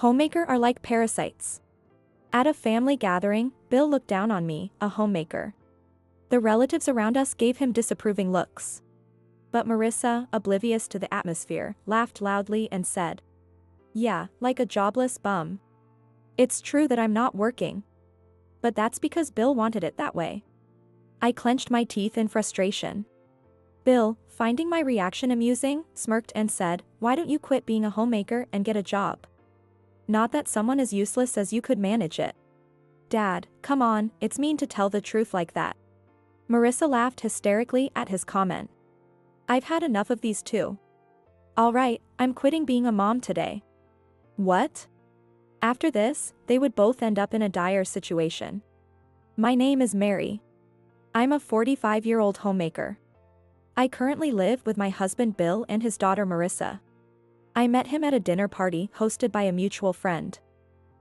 Homemaker are like parasites. At a family gathering, Bill looked down on me, a homemaker. The relatives around us gave him disapproving looks. But Marissa, oblivious to the atmosphere, laughed loudly and said, "Yeah, like a jobless bum. It's true that I'm not working. But that's because Bill wanted it that way." I clenched my teeth in frustration. Bill, finding my reaction amusing, smirked and said, "Why don't you quit being a homemaker and get a job? Not that someone as useless as you could manage it." "Dad, come on, it's mean to tell the truth like that." Marissa laughed hysterically at his comment. "I've had enough of these too. All right, I'm quitting being a mom today." What? After this, they would both end up in a dire situation. My name is Mary. I'm a 45-year-old homemaker. I currently live with my husband Bill and his daughter Marissa. I met him at a dinner party hosted by a mutual friend.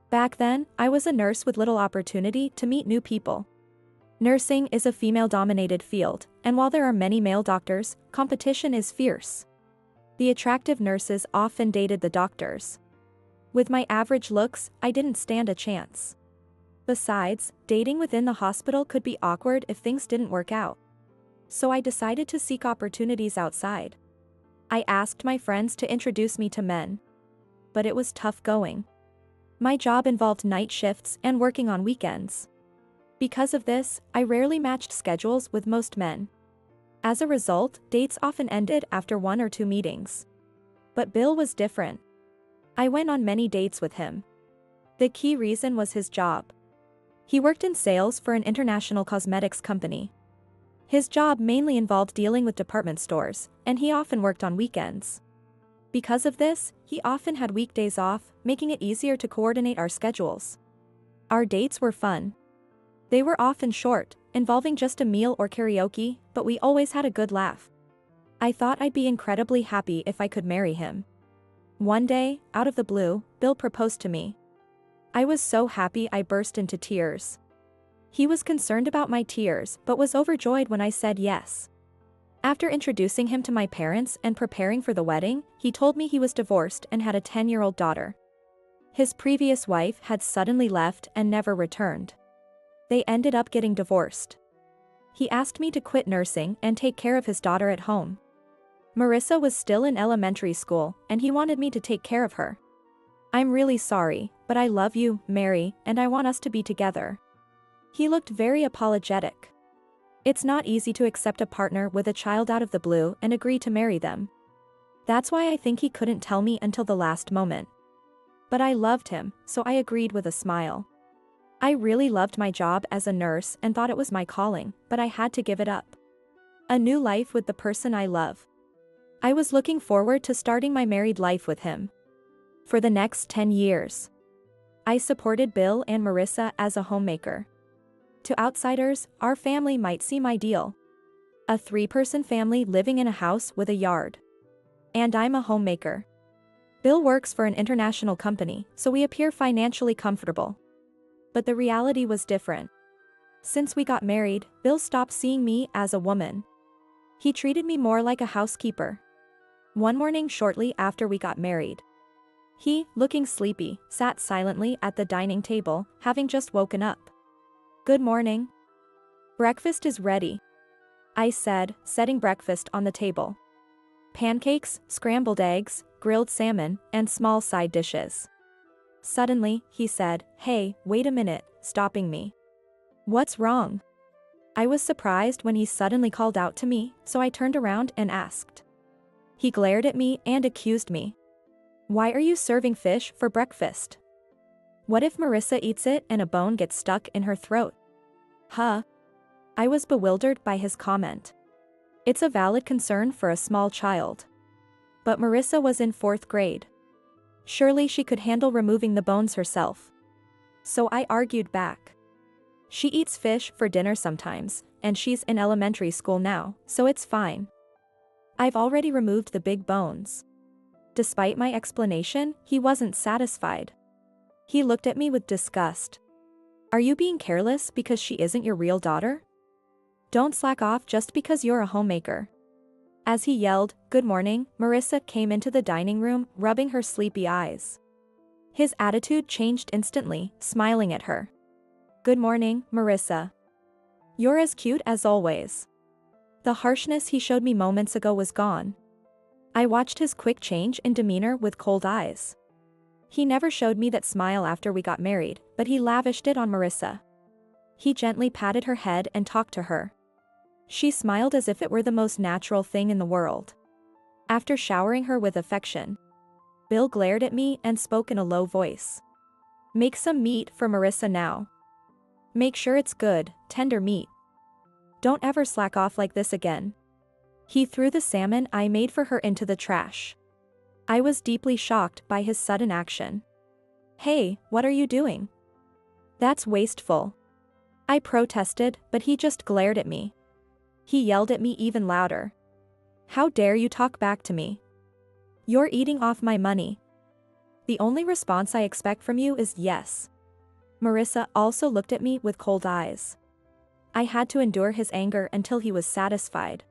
Back then, I was a nurse with little opportunity to meet new people. Nursing is a female-dominated field, and while there are many male doctors, competition is fierce. The attractive nurses often dated the doctors. With my average looks, I didn't stand a chance. Besides, dating within the hospital could be awkward if things didn't work out. So I decided to seek opportunities outside. I asked my friends to introduce me to men. But it was tough going. My job involved night shifts and working on weekends. Because of this, I rarely matched schedules with most men. As a result, dates often ended after 1 or 2 meetings. But Bill was different. I went on many dates with him. The key reason was his job. He worked in sales for an international cosmetics company. His job mainly involved dealing with department stores, and he often worked on weekends. Because of this, he often had weekdays off, making it easier to coordinate our schedules. Our dates were fun. They were often short, involving just a meal or karaoke, but we always had a good laugh. I thought I'd be incredibly happy if I could marry him. One day, out of the blue, Bill proposed to me. I was so happy I burst into tears. He was concerned about my tears but was overjoyed when I said yes. After introducing him to my parents and preparing for the wedding, he told me he was divorced and had a 10-year-old daughter. His previous wife had suddenly left and never returned. They ended up getting divorced. He asked me to quit nursing and take care of his daughter at home. Marissa was still in elementary school, and he wanted me to take care of her. "I'm really sorry, but I love you, Mary, and I want us to be together." He looked very apologetic. It's not easy to accept a partner with a child out of the blue and agree to marry them. That's why I think he couldn't tell me until the last moment. But I loved him, so I agreed with a smile. I really loved my job as a nurse and thought it was my calling, but I had to give it up. A new life with the person I love. I was looking forward to starting my married life with him. For the next 10 years. I supported Bill and Marissa as a homemaker. To outsiders, our family might seem ideal. A 3-person family living in a house with a yard. And I'm a homemaker. Bill works for an international company, so we appear financially comfortable. But the reality was different. Since we got married, Bill stopped seeing me as a woman. He treated me more like a housekeeper. One morning shortly after we got married, he, looking sleepy, sat silently at the dining table, having just woken up. "Good morning. Breakfast is ready," I said, setting breakfast on the table. Pancakes, scrambled eggs, grilled salmon, and small side dishes. Suddenly, he said, "Hey, wait a minute," stopping me. "What's wrong?" I was surprised when he suddenly called out to me, so I turned around and asked. He glared at me and accused me. "Why are you serving fish for breakfast? What if Marissa eats it and a bone gets stuck in her throat?" Huh? I was bewildered by his comment. It's a valid concern for a small child. But Marissa was in 4th grade. Surely she could handle removing the bones herself. So I argued back. She eats fish for dinner sometimes, and she's in elementary school now, so it's fine. I've already removed the big bones. Despite my explanation, he wasn't satisfied. He looked at me with disgust. "Are you being careless because she isn't your real daughter? Don't slack off just because you're a homemaker." As he yelled, "Good morning," Marissa came into the dining room, rubbing her sleepy eyes. His attitude changed instantly, smiling at her. "Good morning, Marissa. You're as cute as always." The harshness he showed me moments ago was gone. I watched his quick change in demeanor with cold eyes. He never showed me that smile after we got married, but he lavished it on Marissa. He gently patted her head and talked to her. She smiled as if it were the most natural thing in the world. After showering her with affection, Bill glared at me and spoke in a low voice. "Make some meat for Marissa now. Make sure it's good, tender meat. Don't ever slack off like this again." He threw the salmon I made for her into the trash. I was deeply shocked by his sudden action. "Hey, what are you doing? That's wasteful." I protested, but he just glared at me. He yelled at me even louder. "How dare you talk back to me? You're eating off my money. The only response I expect from you is yes." Marissa also looked at me with cold eyes. I had to endure his anger until he was satisfied.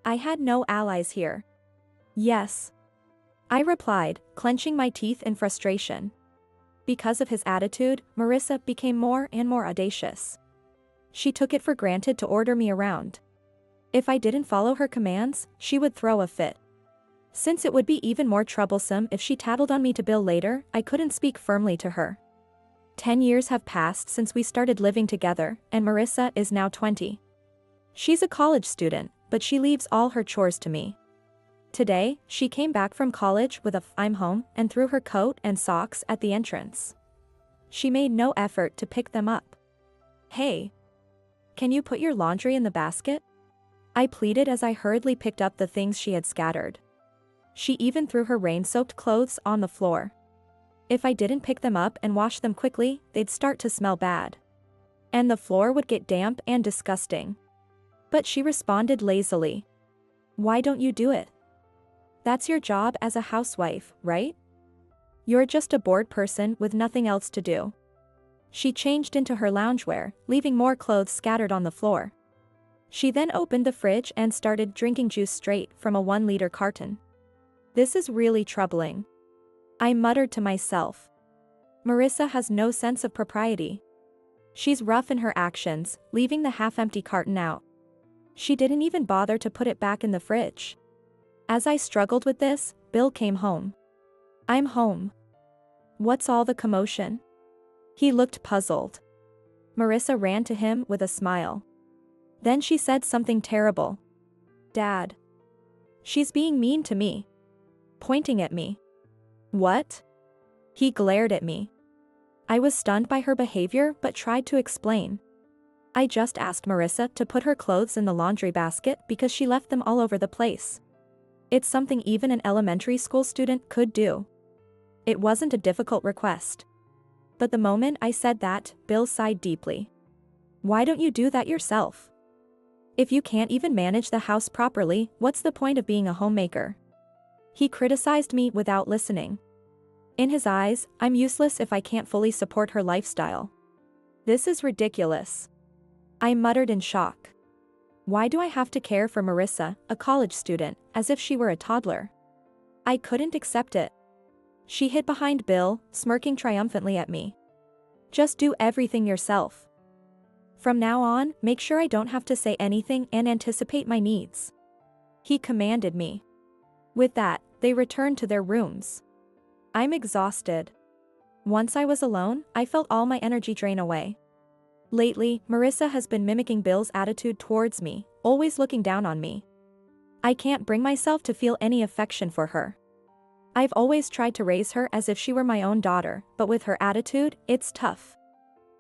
I had no allies here. "Yes," I replied, clenching my teeth in frustration. Because of his attitude, Marissa became more and more audacious. She took it for granted to order me around. If I didn't follow her commands, she would throw a fit. Since it would be even more troublesome if she tattled on me to Bill later, I couldn't speak firmly to her. 10 years have passed since we started living together, and Marissa is now 20. She's a college student, but she leaves all her chores to me. Today, she came back from college with a "I'm home" and threw her coat and socks at the entrance. She made no effort to pick them up. "Hey, can you put your laundry in the basket?" I pleaded as I hurriedly picked up the things she had scattered. She even threw her rain-soaked clothes on the floor. If I didn't pick them up and wash them quickly, they'd start to smell bad. And the floor would get damp and disgusting. But she responded lazily. "Why don't you do it? That's your job as a housewife, right? You're just a bored person with nothing else to do." She changed into her loungewear, leaving more clothes scattered on the floor. She then opened the fridge and started drinking juice straight from a 1-liter carton. "This is really troubling," I muttered to myself. Marissa has no sense of propriety. She's rough in her actions, leaving the half-empty carton out. She didn't even bother to put it back in the fridge. As I struggled with this, Bill came home. "I'm home. What's all the commotion?" He looked puzzled. Marissa ran to him with a smile. Then she said something terrible. "Dad. She's being mean to me." Pointing at me. "What?" He glared at me. I was stunned by her behavior but tried to explain. "I just asked Marissa to put her clothes in the laundry basket because she left them all over the place. It's something even an elementary school student could do. It wasn't a difficult request." But the moment I said that, Bill sighed deeply. "Why don't you do that yourself? If you can't even manage the house properly, what's the point of being a homemaker?" He criticized me without listening. In his eyes, I'm useless if I can't fully support her lifestyle. "This is ridiculous," I muttered in shock. Why do I have to care for Marissa, a college student, as if she were a toddler? I couldn't accept it. She hid behind Bill, smirking triumphantly at me. "Just do everything yourself. From now on, make sure I don't have to say anything and anticipate my needs," he commanded me. With that, they returned to their rooms. I'm exhausted. Once I was alone, I felt all my energy drain away. Lately, Marissa has been mimicking Bill's attitude towards me, always looking down on me. I can't bring myself to feel any affection for her. I've always tried to raise her as if she were my own daughter, but with her attitude, it's tough.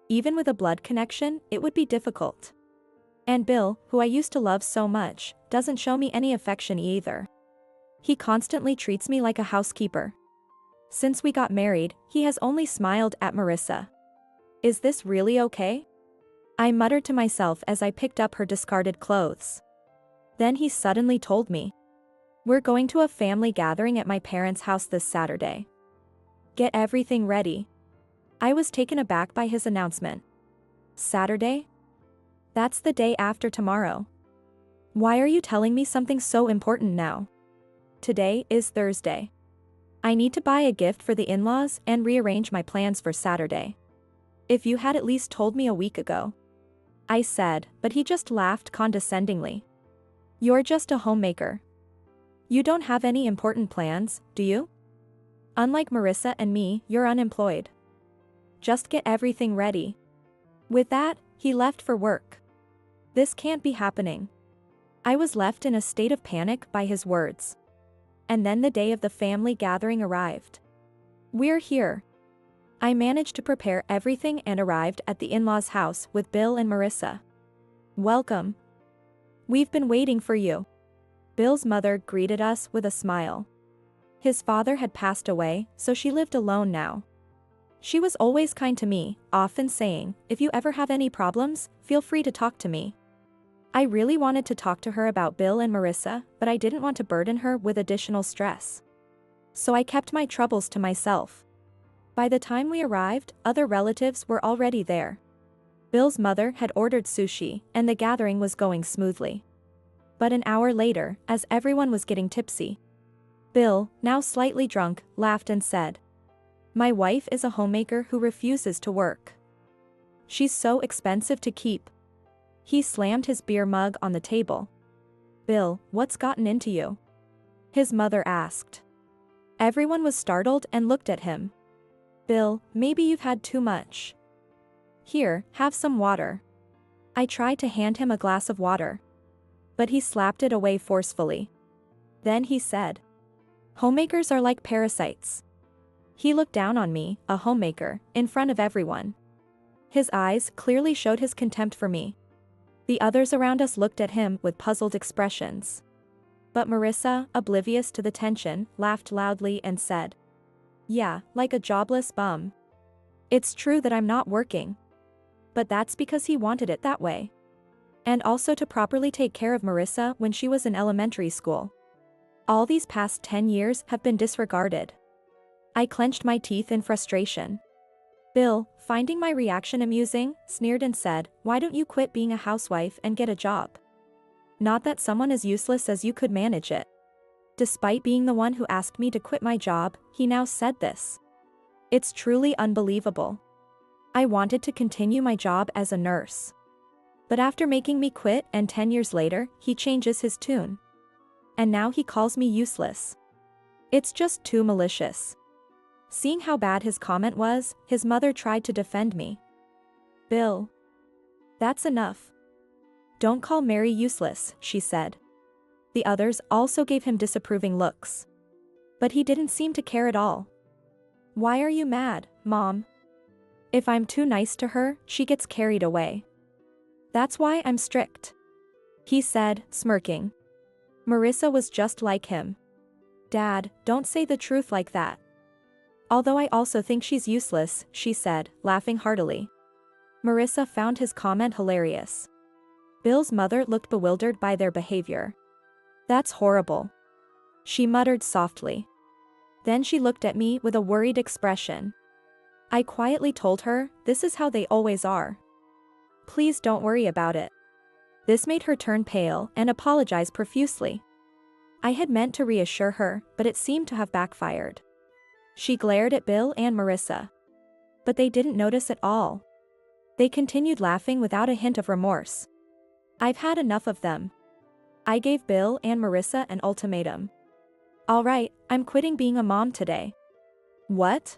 Even with a blood connection, it would be difficult. And Bill, who I used to love so much, doesn't show me any affection either. He constantly treats me like a housekeeper. Since we got married, he has only smiled at Marissa. Is this really okay? I muttered to myself as I picked up her discarded clothes. Then he suddenly told me. "We're going to a family gathering at my parents' house this Saturday. Get everything ready." I was taken aback by his announcement. Saturday? That's the day after tomorrow. Why are you telling me something so important now? Today is Thursday. I need to buy a gift for the in-laws and rearrange my plans for Saturday. If you had at least told me a week ago. I said, but he just laughed condescendingly. You're just a homemaker. You don't have any important plans, do you? Unlike Marissa and me, you're unemployed. Just get everything ready. With that, he left for work. This can't be happening. I was left in a state of panic by his words. And then the day of the family gathering arrived. We're here. I managed to prepare everything and arrived at the in-laws' house with Bill and Marissa. Welcome. We've been waiting for you. Bill's mother greeted us with a smile. His father had passed away, so she lived alone now. She was always kind to me, often saying, if you ever have any problems, feel free to talk to me. I really wanted to talk to her about Bill and Marissa, but I didn't want to burden her with additional stress. So I kept my troubles to myself. By the time we arrived, other relatives were already there. Bill's mother had ordered sushi, and the gathering was going smoothly. But an hour later, as everyone was getting tipsy, Bill, now slightly drunk, laughed and said, "My wife is a homemaker who refuses to work. She's so expensive to keep." He slammed his beer mug on the table. "Bill, what's gotten into you?" his mother asked. Everyone was startled and looked at him. "Bill, maybe you've had too much. Here, have some water." I tried to hand him a glass of water, but he slapped it away forcefully. Then he said, "Homemakers are like parasites." He looked down on me, a homemaker, in front of everyone. His eyes clearly showed his contempt for me. The others around us looked at him with puzzled expressions. But Marissa, oblivious to the tension, laughed loudly and said, "Yeah, like a jobless bum. It's true that I'm not working. But that's because he wanted it that way. And also to properly take care of Marissa when she was in elementary school. All these past 10 years have been disregarded." I clenched my teeth in frustration. Bill, finding my reaction amusing, sneered and said, "Why don't you quit being a housewife and get a job? Not that someone as useless as you could manage it." Despite being the one who asked me to quit my job, he now said this. It's truly unbelievable. I wanted to continue my job as a nurse. But after making me quit and 10 years later, he changes his tune. And now he calls me useless. It's just too malicious. Seeing how bad his comment was, his mother tried to defend me. "Bill. That's enough. Don't call Mary useless," she said. The others also gave him disapproving looks. But he didn't seem to care at all. "Why are you mad, Mom? If I'm too nice to her, she gets carried away. That's why I'm strict," he said, smirking. Marissa was just like him. "Dad, don't say the truth like that." "Although I also think she's useless," she said, laughing heartily. Marissa found his comment hilarious. Bill's mother looked bewildered by their behavior. "That's horrible," she muttered softly. Then she looked at me with a worried expression. I quietly told her, "This is how they always are. Please don't worry about it." This made her turn pale and apologize profusely. I had meant to reassure her, but it seemed to have backfired. She glared at Bill and Marissa. But they didn't notice at all. They continued laughing without a hint of remorse. I've had enough of them. I gave Bill and Marissa an ultimatum. "All right, I'm quitting being a mom today." "What?"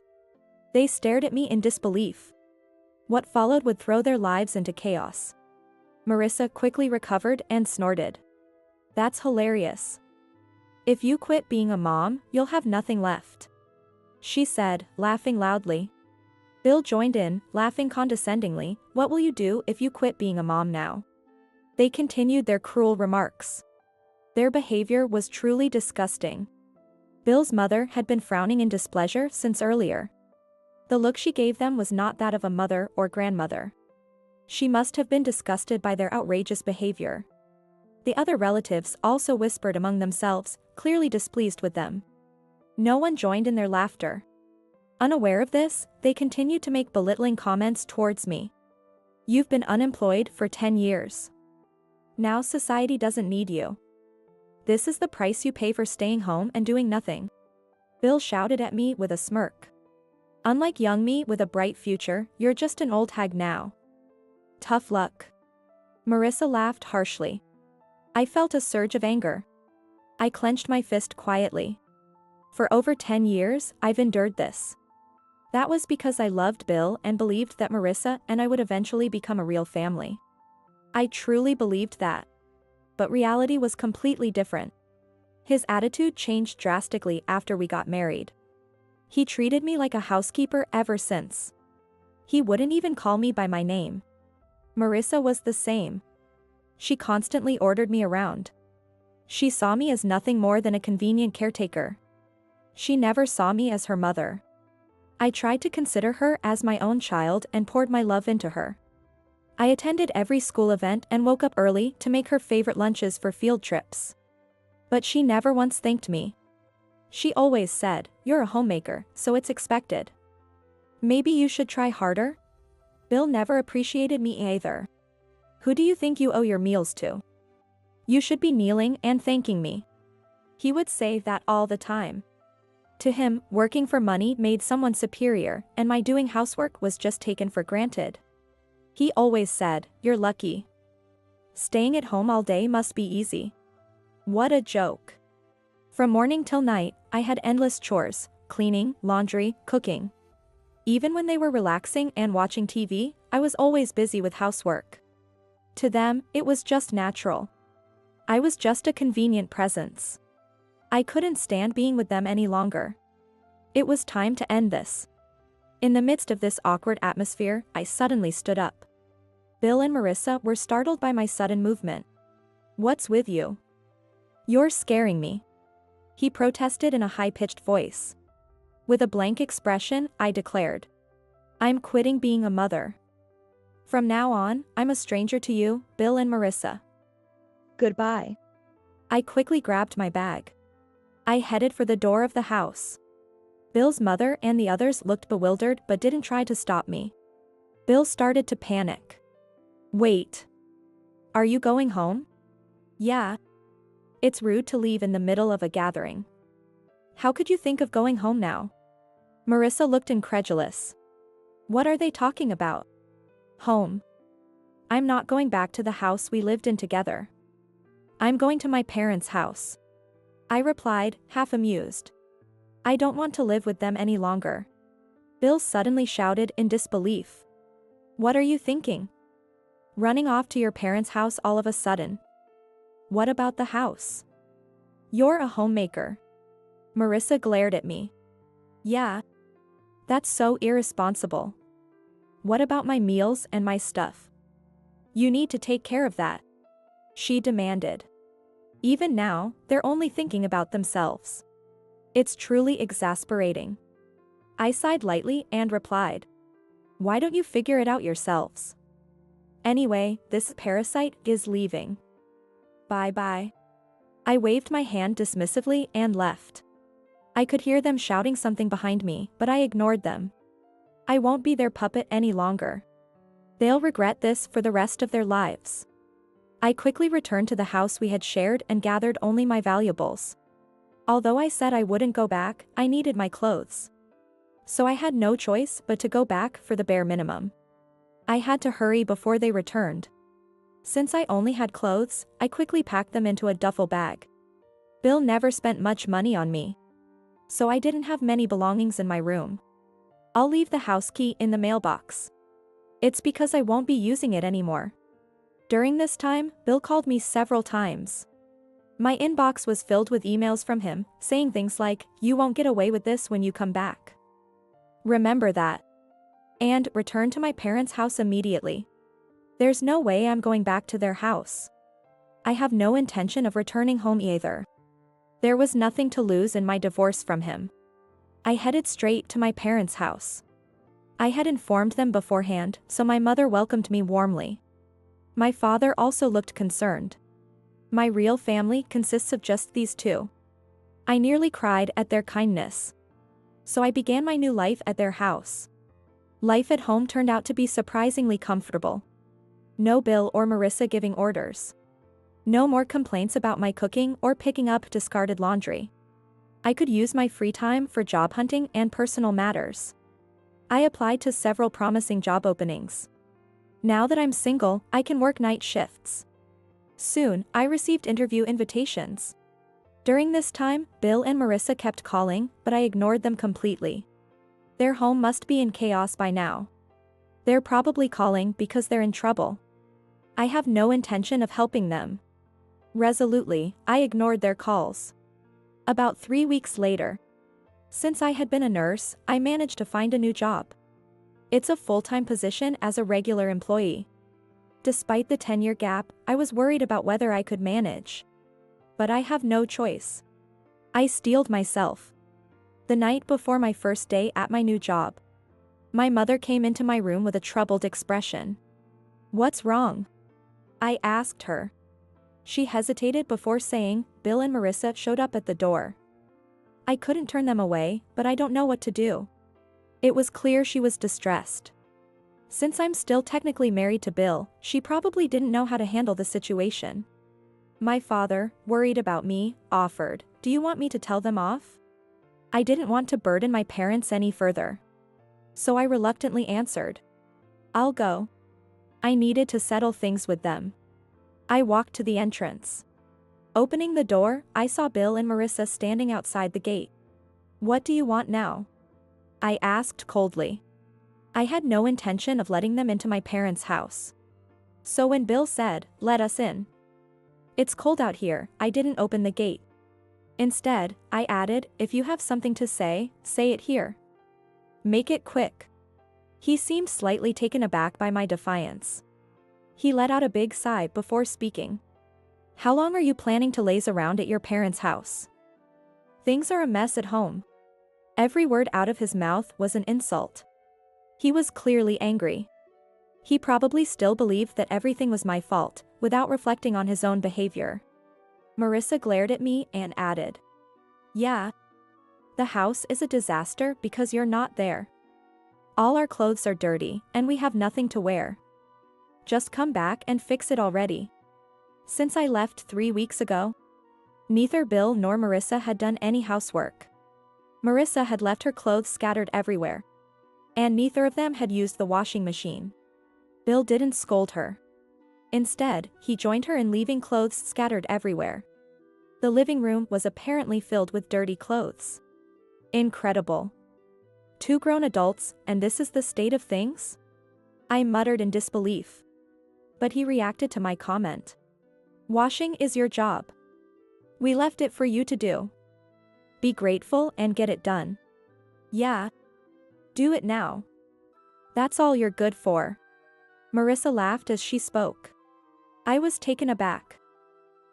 They stared at me in disbelief. What followed would throw their lives into chaos. Marissa quickly recovered and snorted. "That's hilarious. If you quit being a mom, you'll have nothing left," she said, laughing loudly. Bill joined in, laughing condescendingly. "What will you do if you quit being a mom now?" They continued their cruel remarks. Their behavior was truly disgusting. Bill's mother had been frowning in displeasure since earlier. The look she gave them was not that of a mother or grandmother. She must have been disgusted by their outrageous behavior. The other relatives also whispered among themselves, clearly displeased with them. No one joined in their laughter. Unaware of this, they continued to make belittling comments towards me. "You've been unemployed for 10 years. Now society doesn't need you. This is the price you pay for staying home and doing nothing. Bill shouted at me with a smirk. Unlike young me with a bright future, you're just an old hag now. Tough luck. Marissa laughed harshly. I felt a surge of anger. I clenched my fist quietly. For over 10 years, I've endured this. That was because I loved Bill and believed that Marissa and I would eventually become a real family. I truly believed that. But reality was completely different. His attitude changed drastically after we got married. He treated me like a housekeeper ever since. He wouldn't even call me by my name. Marissa was the same. She constantly ordered me around. She saw me as nothing more than a convenient caretaker. She never saw me as her mother. I tried to consider her as my own child and poured my love into her. I attended every school event and woke up early to make her favorite lunches for field trips. But she never once thanked me. She always said, "You're a homemaker, so it's expected. Maybe you should try harder?" Bill never appreciated me either. Who do you think you owe your meals to? You should be kneeling and thanking me. He would say that all the time. To him, working for money made someone superior, and my doing housework was just taken for granted. He always said, "You're lucky. Staying at home all day must be easy." What a joke. From morning till night, I had endless chores, cleaning, laundry, cooking. Even when they were relaxing and watching TV, I was always busy with housework. To them, it was just natural. I was just a convenient presence. I couldn't stand being with them any longer. It was time to end this. In the midst of this awkward atmosphere, I suddenly stood up. Bill and Marissa were startled by my sudden movement. "What's with you? You're scaring me," he protested in a high-pitched voice. With a blank expression, I declared, "I'm quitting being a mother. From now on, I'm a stranger to you, Bill and Marissa. Goodbye." I quickly grabbed my bag. I headed for the door of the house. Bill's mother and the others looked bewildered but didn't try to stop me. Bill started to panic. "Wait. Are you going home?" "Yeah. It's rude to leave in the middle of a gathering. How could you think of going home now?" Marissa looked incredulous. "What are they talking about? Home? I'm not going back to the house we lived in together. I'm going to my parents' house." I replied, half amused. "I don't want to live with them any longer." Bill suddenly shouted in disbelief. "What are you thinking? Running off to your parents' house all of a sudden? What about the house? You're a homemaker." Marissa glared at me. "Yeah. That's so irresponsible. What about my meals and my stuff? You need to take care of that," she demanded. Even now, they're only thinking about themselves. It's truly exasperating. I sighed lightly and replied, "Why don't you figure it out yourselves? Anyway, this parasite is leaving. Bye-bye." I waved my hand dismissively and left. I could hear them shouting something behind me, but I ignored them. I won't be their puppet any longer. They'll regret this for the rest of their lives. I quickly returned to the house we had shared and gathered only my valuables. Although I said I wouldn't go back, I needed my clothes. So I had no choice but to go back for the bare minimum. I had to hurry before they returned. Since I only had clothes, I quickly packed them into a duffel bag. Bill never spent much money on me. So I didn't have many belongings in my room. I'll leave the house key in the mailbox. It's because I won't be using it anymore. During this time, Bill called me several times. My inbox was filled with emails from him, saying things like, "You won't get away with this when you come back. Remember that. And return to my parents' house immediately." There's no way I'm going back to their house. I have no intention of returning home either. There was nothing to lose in my divorce from him. I headed straight to my parents' house. I had informed them beforehand, so my mother welcomed me warmly. My father also looked concerned. My real family consists of just these two. I nearly cried at their kindness. So I began my new life at their house. Life at home turned out to be surprisingly comfortable. No Bill or Marissa giving orders. No more complaints about my cooking or picking up discarded laundry. I could use my free time for job hunting and personal matters. I applied to several promising job openings. Now that I'm single, I can work night shifts. Soon, I received interview invitations. During this time, Bill and Marissa kept calling, but I ignored them completely. Their home must be in chaos by now. They're probably calling because they're in trouble. I have no intention of helping them. Resolutely, I ignored their calls. About 3 weeks later. Since I had been a nurse, I managed to find a new job. It's a full-time position as a regular employee. Despite the 10-year gap, I was worried about whether I could manage. But I have no choice. I steeled myself. The night before my first day at my new job, my mother came into my room with a troubled expression. "What's wrong?" I asked her. She hesitated before saying, "Bill and Marissa showed up at the door." I couldn't turn them away, but I don't know what to do. It was clear she was distressed. Since I'm still technically married to Bill, she probably didn't know how to handle the situation. My father, worried about me, offered, "Do you want me to tell them off?" I didn't want to burden my parents any further. So I reluctantly answered, "I'll go." I needed to settle things with them. I walked to the entrance. Opening the door, I saw Bill and Marissa standing outside the gate. "What do you want now?" I asked coldly. I had no intention of letting them into my parents' house. So when Bill said, "Let us in," "It's cold out here," I didn't open the gate. Instead, I added, "If you have something to say it here. Make it quick." He seemed slightly taken aback by my defiance. He let out a big sigh before speaking. "How long are you planning to laze around at your parents' house? Things are a mess at home." Every word out of his mouth was an insult. He was clearly angry. He probably still believed that everything was my fault, without reflecting on his own behavior. Marissa glared at me and added, "Yeah. The house is a disaster because you're not there. All our clothes are dirty, and we have nothing to wear. Just come back and fix it already." Since I left 3 weeks ago, neither Bill nor Marissa had done any housework. Marissa had left her clothes scattered everywhere. And neither of them had used the washing machine. Bill didn't scold her. Instead, he joined her in leaving clothes scattered everywhere. The living room was apparently filled with dirty clothes. Incredible. 2 grown adults, and this is the state of things? I muttered in disbelief. But he reacted to my comment. "Washing is your job. We left it for you to do. Be grateful and get it done." "Yeah. Do it now. That's all you're good for." Marissa laughed as she spoke. I was taken aback.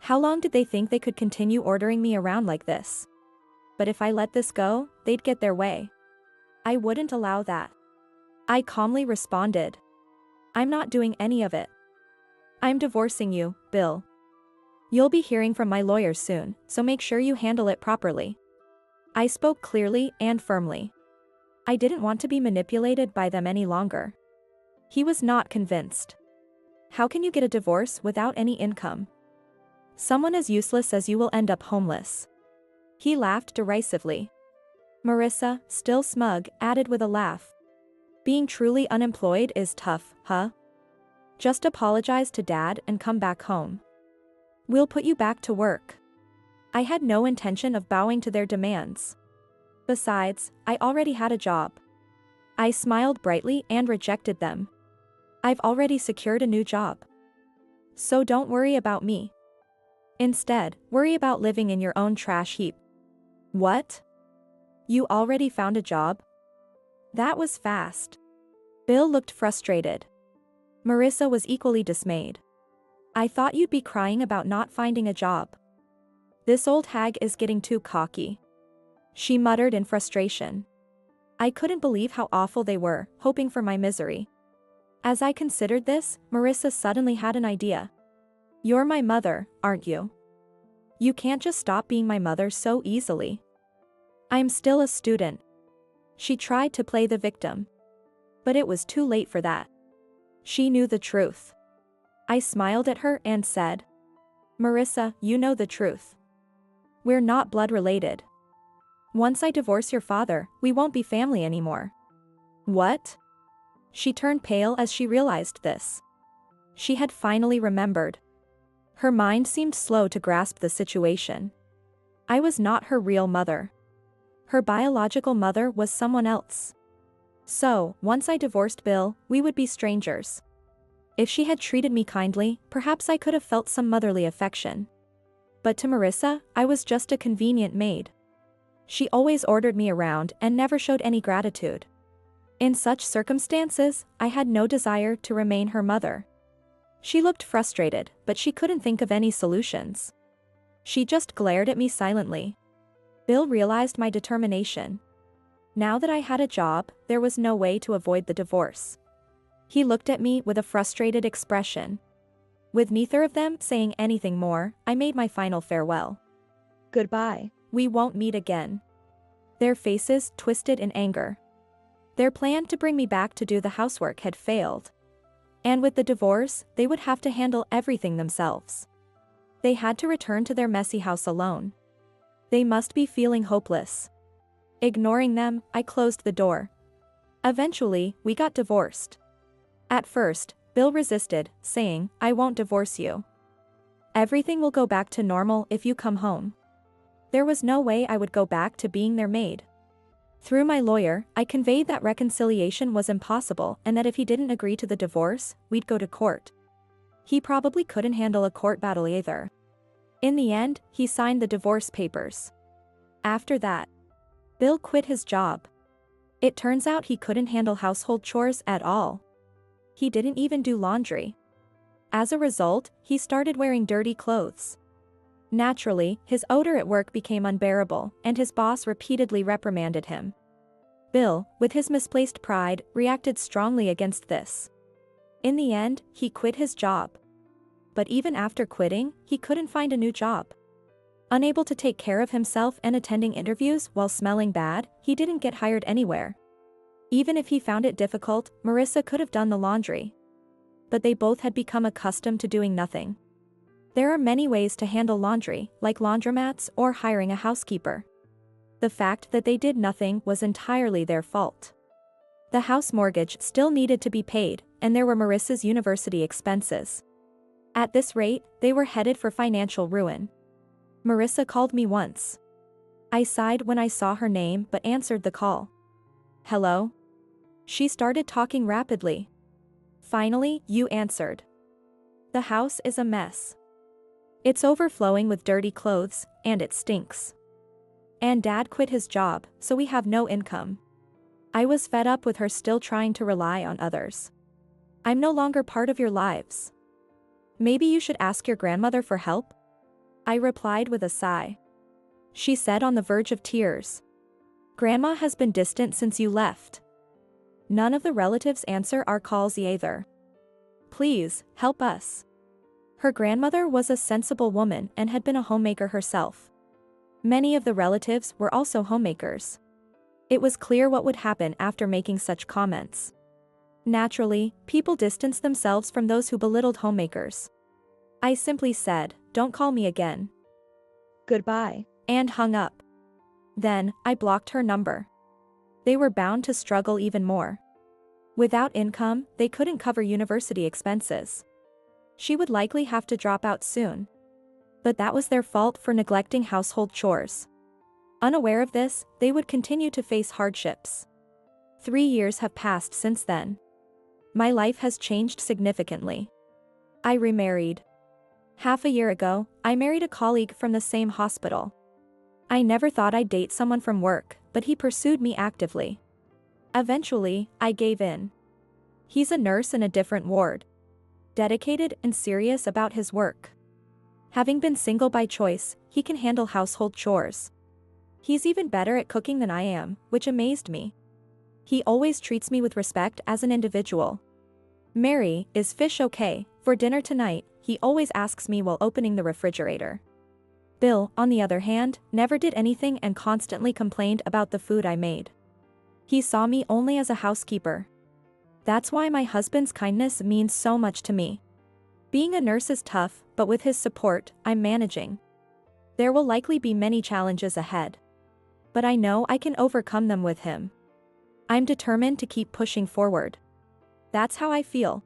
How long did they think they could continue ordering me around like this? But if I let this go, they'd get their way. I wouldn't allow that. I calmly responded, "I'm not doing any of it. I'm divorcing you, Bill. You'll be hearing from my lawyer soon, so make sure you handle it properly." I spoke clearly and firmly. I didn't want to be manipulated by them any longer. He was not convinced. How can you get a divorce without any income? Someone as useless as you will end up homeless. He laughed derisively. Marissa, still smug, added with a laugh, "Being truly unemployed is tough, huh? Just apologize to Dad and come back home. We'll put you back to work." I had no intention of bowing to their demands. Besides, I already had a job. I smiled brightly and rejected them. I've already secured a new job. So don't worry about me. Instead, worry about living in your own trash heap. What? You already found a job? That was fast. Bill looked frustrated. Marissa was equally dismayed. I thought you'd be crying about not finding a job. This old hag is getting too cocky. She muttered in frustration. I couldn't believe how awful they were, hoping for my misery. As I considered this, Marissa suddenly had an idea. You're my mother, aren't you? You can't just stop being my mother so easily. I'm still a student. She tried to play the victim. But it was too late for that. She knew the truth. I smiled at her and said, Marissa, you know the truth. We're not blood related. Once I divorce your father, we won't be family anymore. What? She turned pale as she realized this. She had finally remembered. Her mind seemed slow to grasp the situation. I was not her real mother. Her biological mother was someone else. So, once I divorced Bill, we would be strangers. If she had treated me kindly, perhaps I could have felt some motherly affection. But to Marissa, I was just a convenient maid. She always ordered me around and never showed any gratitude. In such circumstances, I had no desire to remain her mother. She looked frustrated, but she couldn't think of any solutions. She just glared at me silently. Bill realized my determination. Now that I had a job, there was no way to avoid the divorce. He looked at me with a frustrated expression. With neither of them saying anything more, I made my final farewell. Goodbye. We won't meet again. Their faces twisted in anger. Their plan to bring me back to do the housework had failed. And with the divorce, they would have to handle everything themselves. They had to return to their messy house alone. They must be feeling hopeless. Ignoring them, I closed the door. Eventually, we got divorced. At first, Bill resisted, saying, "I won't divorce you. Everything will go back to normal if you come home." There was no way I would go back to being their maid. Through my lawyer, I conveyed that reconciliation was impossible and that if he didn't agree to the divorce, we'd go to court. He probably couldn't handle a court battle either. In the end, he signed the divorce papers. After that, Bill quit his job. It turns out he couldn't handle household chores at all. He didn't even do laundry. As a result, he started wearing dirty clothes. Naturally, his odor at work became unbearable, and his boss repeatedly reprimanded him. Bill, with his misplaced pride, reacted strongly against this. In the end, he quit his job. But even after quitting, he couldn't find a new job. Unable to take care of himself and attending interviews while smelling bad, he didn't get hired anywhere. Even if he found it difficult, Marissa could have done the laundry. But they both had become accustomed to doing nothing. There are many ways to handle laundry, like laundromats or hiring a housekeeper. The fact that they did nothing was entirely their fault. The house mortgage still needed to be paid, and there were Marissa's university expenses. At this rate, they were headed for financial ruin. Marissa called me once. I sighed when I saw her name but answered the call. "Hello?" She started talking rapidly. "Finally, you answered. The house is a mess. It's overflowing with dirty clothes, and it stinks. And Dad quit his job, so we have no income." I was fed up with her still trying to rely on others. "I'm no longer part of your lives. Maybe you should ask your grandmother for help?" I replied with a sigh. She said on the verge of tears. "Grandma has been distant since you left. None of the relatives answer our calls either. Please, help us." Her grandmother was a sensible woman and had been a homemaker herself. Many of the relatives were also homemakers. It was clear what would happen after making such comments. Naturally, people distanced themselves from those who belittled homemakers. I simply said, "Don't call me again. Goodbye," and hung up. Then, I blocked her number. They were bound to struggle even more. Without income, they couldn't cover university expenses. She would likely have to drop out soon. But that was their fault for neglecting household chores. Unaware of this, they would continue to face hardships. 3 years have passed since then. My life has changed significantly. I remarried. Half a year ago, I married a colleague from the same hospital. I never thought I'd date someone from work, but he pursued me actively. Eventually, I gave in. He's a nurse in a different ward. Dedicated and serious about his work. Having been single by choice, he can handle household chores. He's even better at cooking than I am, which amazed me. He always treats me with respect as an individual. "Mary, is fish okay for dinner tonight?" he always asks me while opening the refrigerator. Bill, on the other hand, never did anything and constantly complained about the food I made. He saw me only as a housekeeper. That's why my husband's kindness means so much to me. Being a nurse is tough, but with his support, I'm managing. There will likely be many challenges ahead. but I know I can overcome them with him. I'm determined to keep pushing forward. That's how I feel.